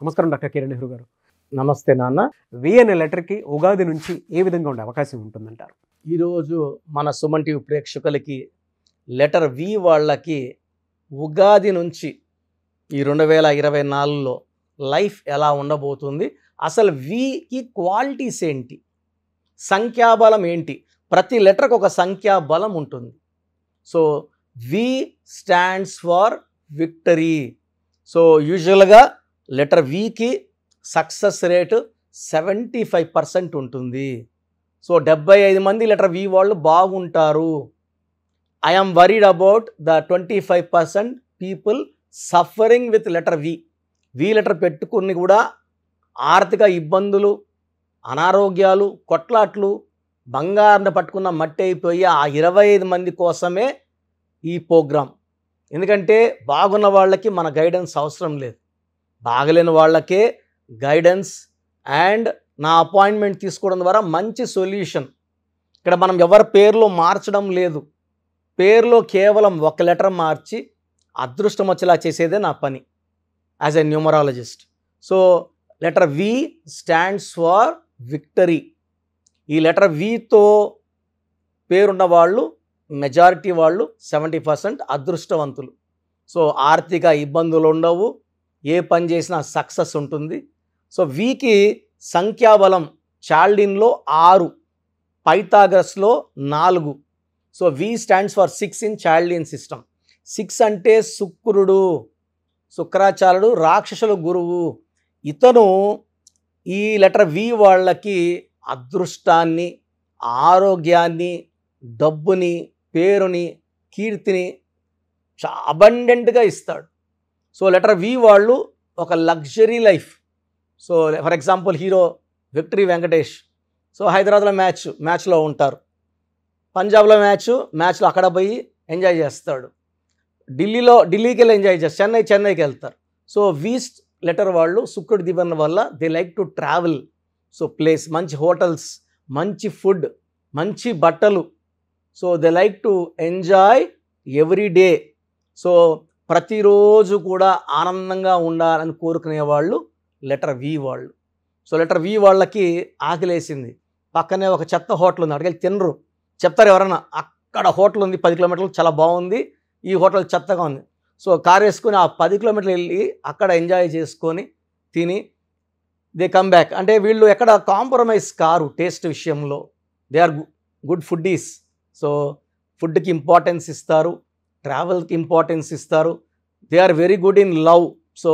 నమస్కారం డాక్టర్ కిరణ్ నెహ్రూ గారు. నమస్తే నాన్న. వి అనే లెటర్కి ఉగాది నుంచి ఏ విధంగా ఉండే అవకాశం ఉంటుందంటారు? ఈరోజు మన సుమన్ టీవీ ప్రేక్షకులకి లెటర్ వి వాళ్ళకి ఉగాది నుంచి ఈ 2024లో లైఫ్ ఎలా ఉండబోతుంది, అసలు వికి క్వాలిటీస్ ఏంటి, సంఖ్యాబలం ఏంటి, ప్రతి లెటర్కి ఒక సంఖ్యాబలం ఉంటుంది. So V stands for victory. So యూజువల్గా లెటర్ వికి సక్సెస్ రేటు 75% ఉంటుంది. సో 75 మంది లెటర్ వి వాళ్ళు బాగుంటారు. I'm worried about the 25% people suffering with letter V. V letter పెట్టుకుని కూడా ఆర్థిక ఇబ్బందులు, అనారోగ్యాలు, కొట్లాట్లు, బంగారుని పట్టుకున్న మట్టి అయిపోయి ఆ 25 మంది కోసమే ఈ ప్రోగ్రాం. ఎందుకంటే బాగున్న వాళ్ళకి మన గైడెన్స్ అవసరం లేదు, బాగలేని వాళ్ళకే గైడెన్స్ అండ్ నా అపాయింట్మెంట్ తీసుకోవడం ద్వారా మంచి సొల్యూషన్. ఇక్కడ మనం ఎవరి పేర్లో మార్చడం లేదు, పేర్లో కేవలం ఒక లెటర్ మార్చి అదృష్టం వచ్చేలా చేసేదే నా పని as a numerologist. So letter V stands for victory. ఈ లెటర్ వితో పేరున్న వాళ్ళు మెజారిటీ వాళ్ళు 70% అదృష్టవంతులు. సో ఆర్థిక ఇబ్బందులు ఉండవు, ఏ పని చేసినా సక్సెస్ ఉంటుంది. సో వీకి సంఖ్యాబలం చాల్డిన్లో 6, పైథాగరస్లో 4. So V stands for 6 in Chaldean system. 6 అంటే శుక్రుడు, శుక్రాచార్యుడు రాక్షసుల గురువు. ఇతను ఈ లెటర్ వి వాళ్ళకి అదృష్టాన్ని, ఆరోగ్యాన్ని, డబ్బుని, పేరుని, కీర్తిని అబండెంట్గా ఇస్తాడు. సో లెటర్ వి వాళ్ళు ఒక luxury life. So for example hero victory Venkatesh. So హైదరాబాద్లో మ్యాచ్లో ఉంటారు, పంజాబ్లో మ్యాచ్లో అక్కడ పోయి ఎంజాయ్ చేస్తాడు, ఢిల్లీకి వెళ్ళి ఎంజాయ్ చేస్తారు, చెన్నైకి వెళ్తారు. సో వీస్ట్ లెటర్ వాళ్ళు శుక్రుడి దీవెన వల్ల they like to travel. So place, మంచి హోటల్స్, మంచి ఫుడ్, మంచి బట్టలు. So they like to enjoy every day. So ప్రతిరోజు కూడా ఆనందంగా ఉండాలని కోరుకునే వాళ్ళు లెటర్ వి వాళ్ళు. సో లెటర్ వి వాళ్ళకి ఆకలేసింది, పక్కనే ఒక చెత్త హోటల్ ఉంది, అక్కడికి తినరు, చెప్తారు ఎవరన్నా అక్కడ హోటల్ ఉంది 10 కిలోమీటర్లు, చాలా బాగుంది, ఈ హోటల్ చెత్తగా ఉంది. సో కారు వేసుకొని ఆ 10 కిలోమీటర్లు వెళ్ళి అక్కడ ఎంజాయ్ చేసుకొని తిని దే కమ్ బ్యాక్. అంటే వీళ్ళు ఎక్కడ కాంప్రమైజ్ కారు టేస్ట్ విషయంలో. They are good foodies. So ఫుడ్కి ఇంపార్టెన్స్ ఇస్తారు, ట్రావెల్కి ఇంపార్టెన్స్ ఇస్తారు. They are very good in love. So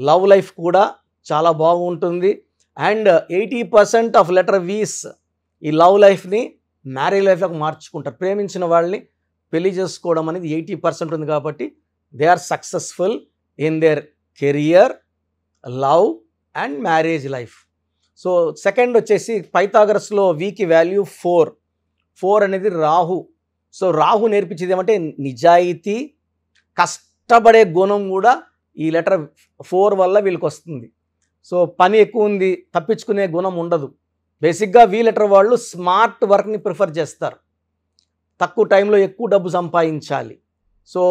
love life కూడా చాలా బాగుంటుంది. అండ్ 80% ఆఫ్ లెటర్ వీస్ ఈ లవ్ లైఫ్ని మ్యారేజ్ లైఫ్లోకి మార్చుకుంటారు. ప్రేమించిన వాళ్ళని పెళ్లి చేసుకోవడం అనేది 80% ఉంది కాబట్టి they are successful in their career, love and marriage life. So second వచ్చేసి పైథాగరస్లో వీకి వాల్యూ 4 అనేది రాహు. సో రాహు నేర్పించేది ఏమంటే నిజాయితీ, కష్టపడే గుణం కూడా ఈ లెటర్ 4 వల్ల వీళ్ళకి వస్తుంది. సో పని ఎక్కువ ఉంది, తప్పించుకునే గుణం ఉండదు. బేసిక్గా వి లెటర్ వాళ్ళు స్మార్ట్ వర్క్ని ప్రిఫర్ చేస్తారు, తక్కువ టైంలో ఎక్కువ డబ్బు సంపాదించాలి. సో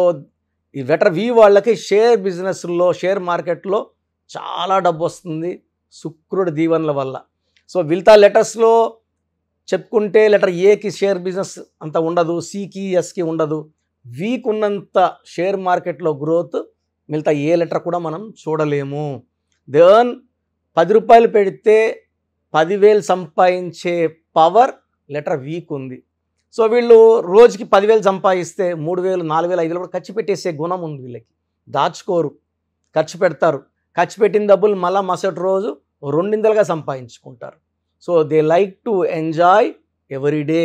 ఈ లెటర్ వి వాళ్ళకి షేర్ బిజినెస్లో, షేర్ మార్కెట్లో చాలా డబ్బు వస్తుంది శుక్రుడి దీవెనల వల్ల. సో మిగతా లెటర్స్లో చెప్పుకుంటే లెటర్ ఏకి షేర్ బిజినెస్ అంత ఉండదు, సికి ఎస్కి ఉండదు. వీక్ ఉన్నంత షేర్ మార్కెట్లో గ్రోత్ మిగతా ఏ లెటర్ కూడా మనం చూడలేము. దెన్ 10 రూపాయలు పెడితే 10,000 సంపాదించే పవర్ లెటర్ వీక్ ఉంది. సో వీళ్ళు రోజుకి 10,000 సంపాదిస్తే 3,000, 4,000, 5,000 కూడా ఖర్చు పెట్టేసే గుణం ఉంది వీళ్ళకి. దాచుకోరు, ఖర్చు పెడతారు. ఖర్చు పెట్టిన డబ్బులు మళ్ళీ మరుసటి రోజు 2 సంపాదించుకుంటారు. So they like to enjoy every day,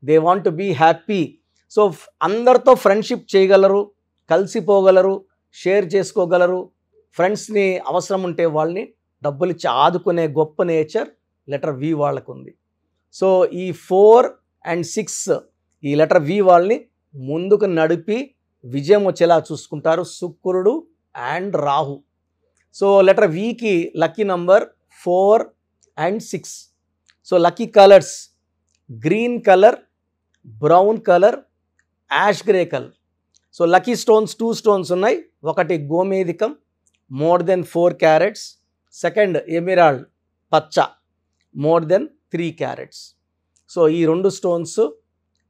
they want to be happy. So అందరితో ఫ్రెండ్షిప్ చేయగలరు, కలిసిపోగలరు, షేర్ చేసుకోగలరు. ఫ్రెండ్స్ని అవసరం ఉంటే వాళ్ళని డబ్బులు ఇచ్చి ఆదుకునే గొప్ప నేచర్ లెటర్ వి వాళ్ళకు ఉంది. సో ఈ 4 and 6 ఈ లెటర్ వి వాళ్ళని ముందుకు నడిపి విజయం వచ్చేలా చూసుకుంటారు శుక్రుడు అండ్ రాహు. సో లెటర్ వికి lucky number 4 and 6. So lucky colours green colour, brown colour, ash grey colour. So lucky stones 2 stones ఉన్నాయి. ఒకటి గోమేధికం more than 4 carats, second emerald పచ్చ మోర్ దెన్ 3 క్యారెట్స్. సో ఈ 2 స్టోన్స్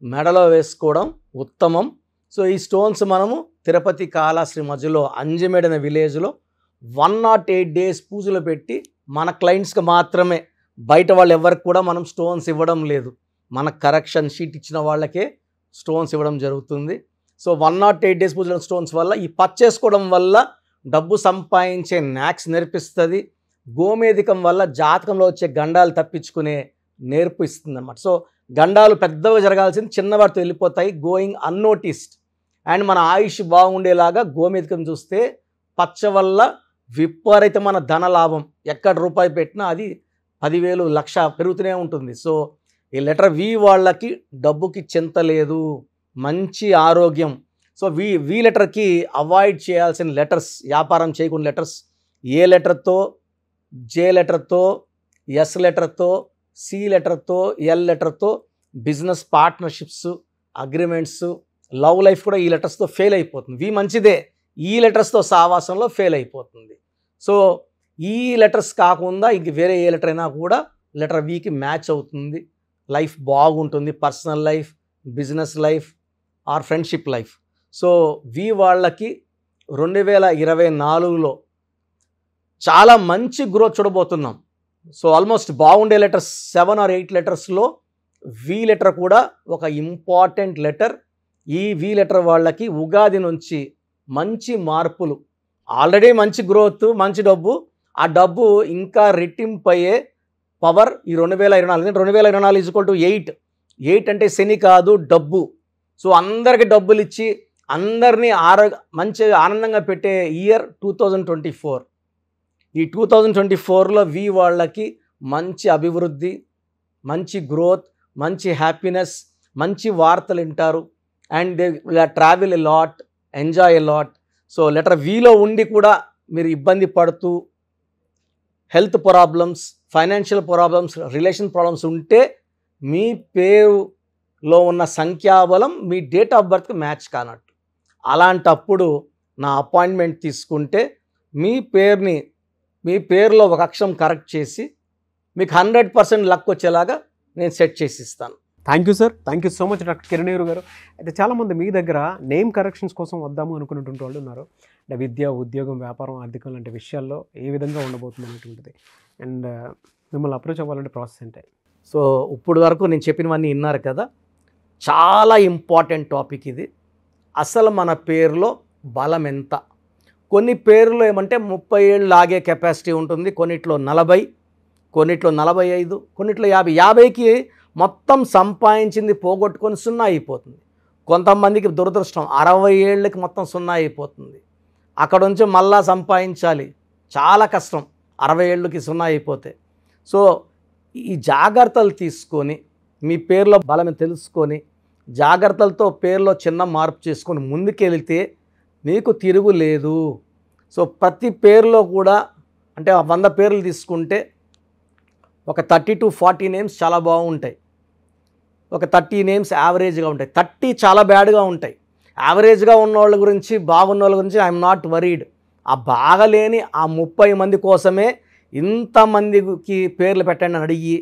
మెడలో వేసుకోవడం ఉత్తమం. సో ఈ స్టోన్స్ మనము తిరుపతి కాళహస్తి మధ్యలో అంజమేడ్ అనే విలేజ్లో 108 days పూజలు పెట్టి మన క్లయింట్స్కి మాత్రమే, బయట వాళ్ళు ఎవరికి కూడా మనం స్టోన్స్ ఇవ్వడం లేదు. మన కరెక్షన్ షీట్ ఇచ్చిన వాళ్ళకే స్టోన్స్ ఇవ్వడం జరుగుతుంది. సో 108 days పూజల స్టోన్స్ వల్ల, ఈ పచ్చేసుకోవడం వల్ల డబ్బు సంపాదించే న్యాక్స్ నేర్పిస్తుంది. గోమేధికం వల్ల జాతకంలో వచ్చే గండాలు తప్పించుకునే నేర్పు ఇస్తుంది అన్నమాట. సో గండాలు పెద్దగా జరగాల్సింది చిన్నవాటితో వెళ్ళిపోతాయి, గోయింగ్ అన్నోటిస్డ్. అండ్ మన ఆయుష్ బాగుండేలాగా గోమేధికం చూస్తే పచ్చ వల్ల విపరీతమైన ధన లాభం. ఎక్కడ రూపాయి పెట్టినా అది 10,000 లక్ష పెరుగుతూనే ఉంటుంది. సో ఈ లెటర్ వి వాళ్ళకి డబ్బుకి చింత లేదు, మంచి ఆరోగ్యం. సో వి లెటర్కి అవాయిడ్ చేయాల్సిన లెటర్స్, వ్యాపారం చేయకుండా లెటర్స్ ఏ లెటర్తో, జే లెటర్తో, ఎస్ లెటర్తో, సి లెటర్తో, ఎల్ లెటర్తో business partnerships, agreements, love life కూడా ఈ లెటర్స్తో ఫెయిల్ అయిపోతుంది. వి మంచిదే, ఈ లెటర్స్తో సావాసంలో ఫెయిల్ అయిపోతుంది. సో ఈ లెటర్స్ కాకుండా ఇంక వేరే ఏ లెటర్ అయినా కూడా లెటర్ వికి మ్యాచ్ అవుతుంది. లైఫ్ బాగుంటుంది, personal life, business life or friendship life. So V వాళ్ళకి 2024లో చాలా మంచి గ్రోత్ చూడబోతున్నాం. సో ఆల్మోస్ట్ బాగుండే లెటర్స్ 7 or 8 లెటర్స్లో వి లెటర్ కూడా ఒక ఇంపార్టెంట్ లెటర్. ఈ వి లెటర్ వాళ్ళకి ఉగాది నుంచి మంచి మార్పులు, ఆల్రెడీ మంచి గ్రోత్, మంచి డబ్బు, ఆ డబ్బు ఇంకా రెట్టింపు అయ్యే పవర్ ఈ 2024. 2024 ఈజ్వల్ టు 8 అంటే శని కాదు, డబ్బు. సో అందరికి డబ్బులు ఇచ్చి అందరినీ మంచి ఆనందంగా పెట్టే ఇయర్ 2024. ఈ 2024లో వి వాళ్ళకి మంచి అభివృద్ధి, మంచి గ్రోత్, మంచి హ్యాపీనెస్, మంచి వార్తలు వింటారు. And they travel a lot, enjoy a lot. So letter విలో ఉండి కూడా మీరు ఇబ్బంది పడుతూ health problems, financial problems, relation problems ఉంటే మీ పేరులో ఉన్న సంఖ్యాబలం మీ డేట్ ఆఫ్ బర్త్కి మ్యాచ్ కానట్టు. అలాంటప్పుడు నా అపాయింట్మెంట్ తీసుకుంటే మీ పేరులో ఒక అక్షరం కరెక్ట్ చేసి మీకు 100% లక్ వచ్చేలాగా నేను సెట్ చేసి ఇస్తాను. Thank you sir, thank you so much doctor Kiran గారు. అయితే చాలామంది మీ దగ్గర నేమ్ కరెక్షన్స్ కోసం వద్దాము అనుకున్నటువంటి వాళ్ళు ఉన్నారు. అంటే విద్య, ఉద్యోగం, వ్యాపారం, ఆర్థికం లాంటి విషయాల్లో ఏ విధంగా ఉండబోతుంది అనేటువంటిది. అండ్ మిమ్మల్ని అప్రోచ్ అవ్వాలంటే ప్రాసెస్ ఏంటి? సో ఇప్పుడు వరకు నేను చెప్పినవన్నీ విన్నారు కదా, చాలా ఇంపార్టెంట్ టాపిక్ ఇది. అసలు మన పేరులో బలం ఎంత? కొన్ని పేర్లు ఏమంటే 30 ఏళ్ళు లాగే కెపాసిటీ ఉంటుంది, కొన్నిట్లో 40, కొన్నిట్లో 45, కొన్నిట్లో 50. 50కి మొత్తం సంపాదించింది పోగొట్టుకొని 0 అయిపోతుంది. కొంతమందికి దురదృష్టం 60 ఏళ్ళకి మొత్తం 0 అయిపోతుంది. అక్కడ నుంచి మళ్ళా సంపాదించాలి, చాలా కష్టం 60 ఏళ్ళకి 0 అయిపోతే. సో ఈ జాగ్రత్తలు తీసుకొని మీ పేరులో బలం తెలుసుకొని జాగ్రత్తలతో పేరులో చిన్న మార్పు చేసుకొని ముందుకెళ్తే మీకు తిరుగులేదు. సో ప్రతి పేరులో కూడా అంటే 100 పేర్లు తీసుకుంటే ఒక 30 to 40 నేమ్స్ చాలా బాగుంటాయి, ఒక 30 నేమ్స్ యావరేజ్గా ఉంటాయి, 30 చాలా బ్యాడ్గా ఉంటాయి. యావరేజ్గా ఉన్న వాళ్ళ గురించి, బాగున్న వాళ్ళ గురించి ఐఎమ్ నాట్ వరీడ్. ఆ బాగలేని ఆ 30 మంది కోసమే ఇంతమందికి పేర్లు పెట్టండి అని అడిగి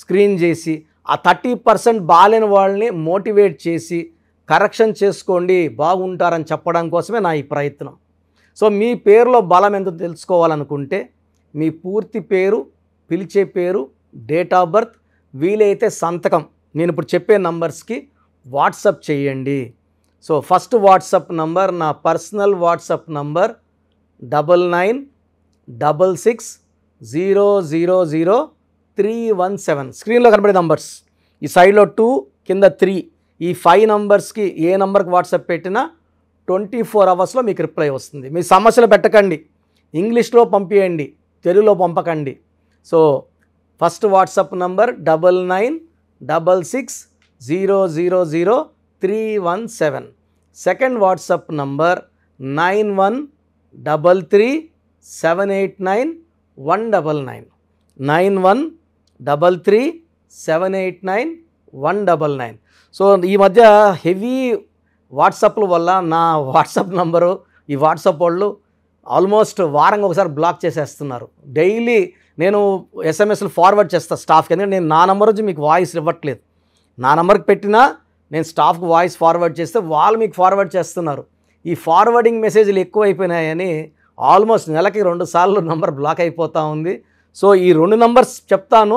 స్క్రీన్ చేసి ఆ 30% బాగాలేని వాళ్ళని మోటివేట్ చేసి కరెక్షన్ చేసుకోండి, బాగుంటారని చెప్పడం కోసమే నా ఈ ప్రయత్నం. సో మీ పేరులో బలం ఎంత తెలుసుకోవాలనుకుంటే మీ పూర్తి పేరు, పిలిచే పేరు, డేట్ ఆఫ్ బర్త్, వీలైతే సంతకం నేను ఇప్పుడు చెప్పే నంబర్స్కి వాట్సప్ చేయండి. సో ఫస్ట్ వాట్సప్ నంబర్, నా పర్సనల్ వాట్సప్ నంబర్ 9966000317. స్క్రీన్లో కనబడే నంబర్స్, ఈ సైడ్లో 2, కింద 3, ఈ 5 నంబర్స్కి ఏ నంబర్కి వాట్సాప్ పెట్టినా 24 అవర్స్లో మీకు రిప్లై వస్తుంది. మీ సమస్యలు పెట్టకండి, ఇంగ్లీష్లో పంపించండి, తెలుగులో పంపకండి. So first WhatsApp number 9966000317. Second WhatsApp number 9133789199. 9133789199. So ఈ మధ్య హెవీ వాట్సాప్ల వల్ల నా వాట్సాప్ నంబరు ఈ వాట్సాప్ వాళ్ళు ఆల్మోస్ట్ వారంగా ఒకసారి బ్లాక్ చేసేస్తున్నారు. డైలీ నేను ఎస్ఎంఎస్లు ఫార్వర్డ్ చేస్తాను స్టాఫ్కి, ఎందుకంటే నేను నా నెంబర్ నుంచి మీకు వాయిస్ ఇవ్వట్లేదు. నా నెంబర్కి పెట్టినా నేను స్టాఫ్కి వాయిస్ ఫార్వర్డ్ చేస్తే వాళ్ళు మీకు ఫార్వర్డ్ చేస్తున్నారు. ఈ ఫార్వర్డింగ్ మెసేజ్లు ఎక్కువైపోయినాయని ఆల్మోస్ట్ నెలకి 2 సార్లు నంబర్ బ్లాక్ అయిపోతూ ఉంది. సో ఈ 2 నంబర్స్ చెప్తాను,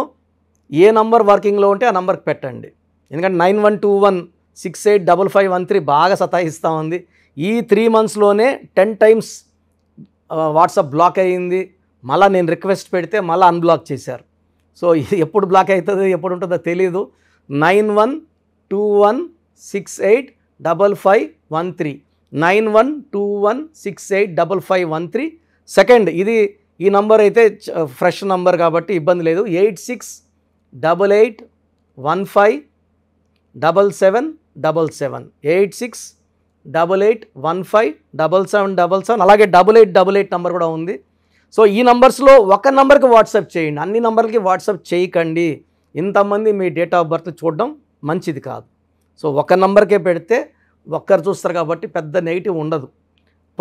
ఏ నంబర్ వర్కింగ్లో ఉంటే ఆ నంబర్కి పెట్టండి. ఎందుకంటే 9121685513 బాగా సతాయిస్తూ ఉంది. ఈ 3 monthsలోనే 10 times వాట్సాప్ బ్లాక్ అయ్యింది. మళ్ళీ నేను రిక్వెస్ట్ పెడితే మళ్ళీ అన్బ్లాక్ చేశారు. సో ఇది ఎప్పుడు బ్లాక్ అవుతుందో ఎప్పుడు ఉంటుందో తెలీదు. 9121685513 9121685513. సెకండ్ ఇది ఈ నంబర్ అయితే ఫ్రెష్ నంబర్ కాబట్టి ఇబ్బంది లేదు. 8688157777 8688157777 అలాగే 8888 నంబర్ కూడా ఉంది. సో ఈ నంబర్స్లో ఒక నంబర్కి వాట్సాప్ చేయండి, అన్ని నంబర్లకి వాట్సాప్ చేయకండి. ఇంతమంది మీ డేట్ ఆఫ్ బర్త్ చూడడం మంచిది కాదు. సో ఒక నంబర్కే పెడితే ఒక్కరు చూస్తారు కాబట్టి పెద్ద నెగిటివ్ ఉండదు.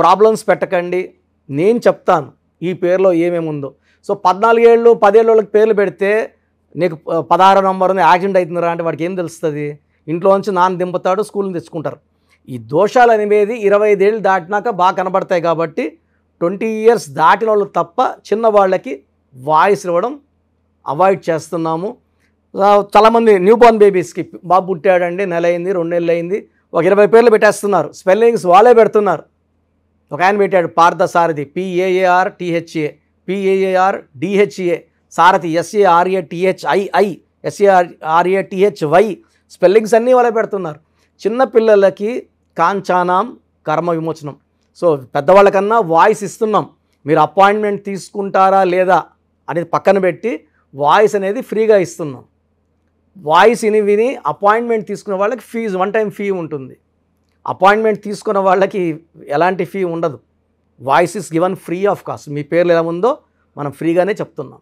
ప్రాబ్లమ్స్ పెట్టకండి, నేను చెప్తాను ఈ పేరులో ఏమేమి ఉందో. సో 14 ఏళ్ళు 10 ఏళ్ళ వాళ్ళకి పేర్లు పెడితే నీకు 16 నంబర్ ఉంది యాక్సిడెంట్ అవుతుందిరా అంటే వాడికి ఏం తెలుస్తుంది? ఇంట్లో నుంచి నాన్న దింపుతాడు, స్కూల్ని తెచ్చుకుంటారు. ఈ దోషాలు అనేవి 25 ఏళ్ళు దాటినాక బాగా కనబడతాయి కాబట్టి 20 years దాటిన వాళ్ళు తప్ప చిన్న వాళ్ళకి వాయిస్ ఇవ్వడం అవాయిడ్ చేస్తున్నాము. చాలామంది న్యూ బోర్న్ బేబీస్కి బాబు పుట్టాడండి, నెల అయింది 2 నెలలు అయింది, ఒక 20 పేర్లు పెట్టేస్తున్నారు. స్పెల్లింగ్స్ వాళ్ళే పెడుతున్నారు. ఒక ఆయన పెట్టాడు పార్థసారథి PAARTHA PAARDHA, సారథి SARATHII SARATHY, స్పెల్లింగ్స్ అన్నీ వాళ్ళే పెడుతున్నారు. చిన్నపిల్లలకి కాంచానాం కర్మ విమోచనం. సో పెద్దవాళ్ళకన్నా వాయిస్ ఇస్తున్నాం. మీరు అపాయింట్మెంట్ తీసుకుంటారా లేదా అనేది పక్కన పెట్టి వాయిస్ అనేది ఫ్రీగా ఇస్తున్నాం. వాయిస్ విని అపాయింట్మెంట్ తీసుకునే వాళ్ళకి ఫీజు 1 time ఫీ ఉంటుంది. అపాయింట్మెంట్ తీసుకున్న వాళ్ళకి ఎలాంటి ఫీ ఉండదు. Voice is given free of cost. మీ పేర్లు ఎలా ఉందో మనం ఫ్రీగానే చెప్తున్నాం.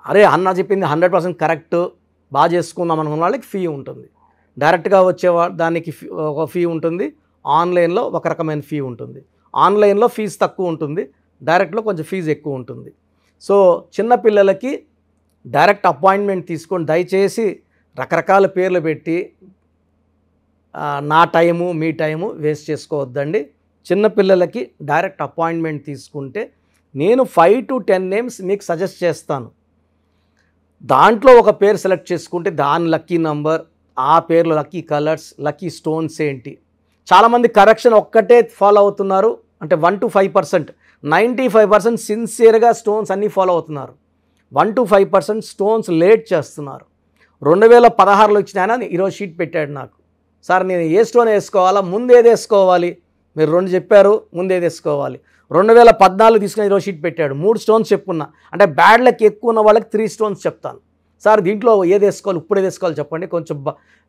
అరే అన్న చెప్పింది 100% కరెక్ట్, బాగా చేసుకుందాం అనుకున్న వాళ్ళకి ఫీ ఉంటుంది. డైరెక్ట్గా వచ్చే దానికి ఒక ఫీ ఉంటుంది, ఆన్లైన్లో ఒక రకమైన ఫీ ఉంటుంది. ఆన్లైన్లో ఫీజు తక్కువ ఉంటుంది, డైరెక్ట్లో కొంచెం ఫీజు ఎక్కువ ఉంటుంది. సో చిన్నపిల్లలకి డైరెక్ట్ అపాయింట్మెంట్ తీసుకొని దయచేసి రకరకాల పేర్లు పెట్టి నా టైము మీ టైము వేస్ట్ చేసుకోవద్దండి. చిన్నపిల్లలకి డైరెక్ట్ అపాయింట్మెంట్ తీసుకుంటే నేను 5 to 10 names మీకు సజెస్ట్ చేస్తాను. దాంట్లో ఒక పేరు సెలెక్ట్ చేసుకుంటే దాని లక్కీ నంబర్, ఆ పేర్లు లక్కీ కలర్స్, లక్కీ స్టోన్స్ ఏంటి. చాలామంది కరెక్షన్ ఒక్కటే ఫాలో అవుతున్నారు, అంటే 1 to 5%. 95% సిన్సియర్గా స్టోన్స్ అన్నీ ఫాలో అవుతున్నారు. 1 to 5% స్టోన్స్ లేట్ చేస్తున్నారు. 2016లో ఇచ్చిన ఆయన ఈరోజు షీట్ పెట్టాడు నాకు, సార్ నేను ఏ స్టోన్ వేసుకోవాలా, ముందేది వేసుకోవాలి, మీరు 2 చెప్పారు, ముందేది వేసుకోవాలి. 2014 తీసుకుని ఈరోజు షీట్ పెట్టాడు, 3 స్టోన్స్ చెప్పుకున్నా. అంటే బ్యాడ్ లక్ ఎక్కువ ఉన్న వాళ్ళకి 3 స్టోన్స్ చెప్తాను. సార్ దీంట్లో ఏది వేసుకోవాలి, ఇప్పుడు ఏది వేసుకోవాలి చెప్పండి కొంచెం.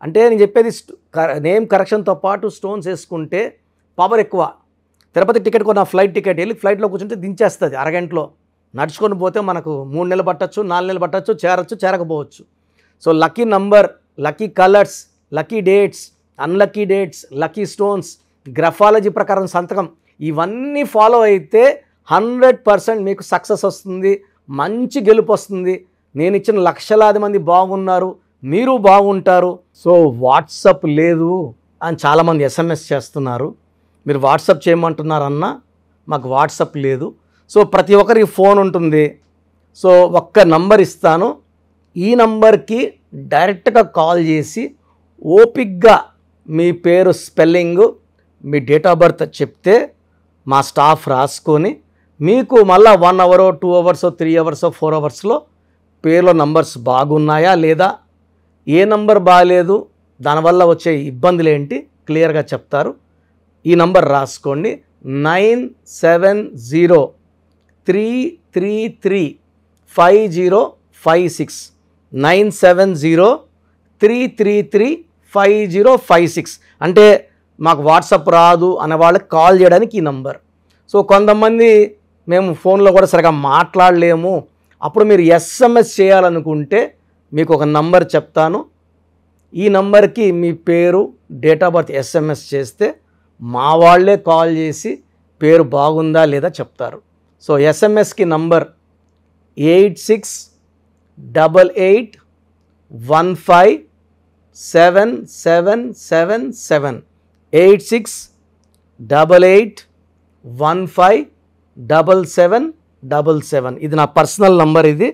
అంటే నేను చెప్పేది నేమ్ కరెక్షన్తో పాటు స్టోన్స్ వేసుకుంటే పవర్ ఎక్కువ. తిరుపతి టికెట్ కొన్న ఫ్లైట్ టికెట్ వెళ్ళి ఫ్లైట్లో కూర్చుంటే దించేస్తుంది అరగంటలో. నడుచుకొని పోతే మనకు 3 నెలలు పట్టచ్చు, 4 నెలలు పట్టచ్చు, చేరచ్చు, చేరకపోవచ్చు. So lucky number, lucky colours, lucky dates, unlucky dates, lucky stones, graphology ప్రకారం సంతకం, ఇవన్నీ ఫాలో అయితే 100% మీకు సక్సెస్ వస్తుంది, మంచి గెలుపు వస్తుంది. నేను ఇచ్చిన లక్షలాది మంది బాగున్నారు, మీరు బాగుంటారు. సో వాట్సాప్ లేదు అని చాలామంది SMS చేస్తున్నారు. మీరు వాట్సాప్ చేయమంటున్నారన్నా, మాకు వాట్సాప్ లేదు. సో ప్రతి ఒక్కరికి ఫోన్ ఉంటుంది. సో ఒక్క నంబర్ ఇస్తాను, ఈ నంబర్కి డైరెక్ట్గా కాల్ చేసి ఓపిక్గా మీ పేరు spelling, me date of birth చెప్తే మా స్టాఫ్ రాసుకొని మీకు మళ్ళీ 1 hour 2 hours 3 hours 4 hours పేర్లో నంబర్స్ బాగున్నాయా లేదా, ఏ నంబర్ బాగాలేదు, దానివల్ల వచ్చే ఇబ్బందులు ఏంటి క్లియర్గా చెప్తారు. ఈ నంబర్ రాసుకోండి, 9703335056 9703335056. అంటే మాకు వాట్సాప్ రాదు అనే వాళ్ళకి కాల్ చేయడానికి ఈ నంబర్. సో కొంతమంది మేము ఫోన్లో కూడా సరిగా మాట్లాడలేము, అప్పుడు మీరు SMS చేయాలనుకుంటే మీకు ఒక నంబర్ చెప్తాను. ఈ నంబర్కి మీ పేరు, డేట్ ఆఫ్ బర్త్ SMS చేస్తే మా వాళ్ళే కాల్ చేసి పేరు బాగుందా లేదా చెప్తారు. సో ఎస్ఎంఎస్కి నంబర్ 8688157777 8688157777. ఇది నా పర్సనల్ నంబర్ ఇది.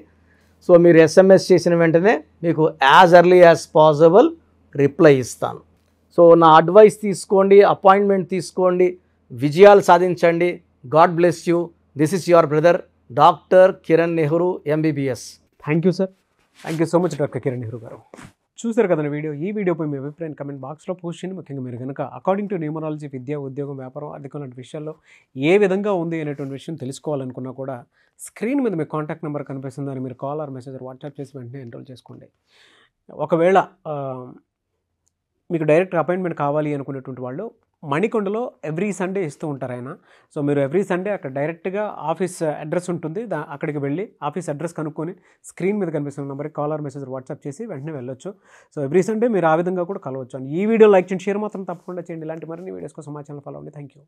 సో మీరు ఎస్ఎంఎస్ చేసిన వెంటనే మీకు as early as possible reply ఇస్తాను. సో నా అడ్వైస్ తీసుకోండి, అపాయింట్మెంట్ తీసుకోండి, విజయాలు సాధించండి. God bless you. This is your brother doctor Kiran Nehru MBBS. Thank you sir. Thank you so much doctor Kiran Nehru garu. చూసారు కదండి వీడియో. ఈ వీడియోపై మీ అభిప్రాయం కమెంట్ బాక్స్లో పోస్ట్ చేయండి. ముఖ్యంగా మీరు కనుక అకార్డింగ్ టు న్యూమరాలజీ విద్య, ఉద్యోగం, వ్యాపారం, ఆర్థికం లాంటి విషయాల్లో ఏ విధంగా ఉంది అనేటువంటి విషయం తెలుసుకోవాలనుకున్నా కూడా స్క్రీన్ మీద మీ కాంటాక్ట్ నెంబర్ కనిపిస్తుంది. దాన్ని మీరు కాల్ ఆర్ మెసేజ్ వాట్సాప్ చేసి వెంటనే ఎన్రోల్ చేసుకోండి. ఒకవేళ మీకు డైరెక్ట్ అపాయింట్మెంట్ కావాలి అనుకునేటువంటి వాళ్ళు మణికొండలో ఎవ్రీ సండే ఇస్తూ ఉంటారు ఆయన. సో మీరు ఎవ్రీ సండే అక్కడ డైరెక్ట్గా ఆఫీస్ అడ్రస్ ఉంటుంది, అక్కడికి వెళ్ళి ఆఫీస్ అడ్రస్ కనుక్కొని స్క్రీన్ మీద కనిపిస్తున్న నెంబర్కి కాల్ ఆర్ మెసేజ్ వాట్సాప్ చేసి వెంటనే వెళ్ళొచ్చు. సో ఎవ్రీ సండే మీరు ఆ విధంగా కూడా కలవచ్చు. ఈ వీడియో లైక్ చేయండి, షేర్ మాత్రం తప్పకుండా చేయండి. ఇలాంటి మరిన్ని వీడియోస్ కోసం మా ఛానల్ ఫాలో అవ్వండి. Thank you.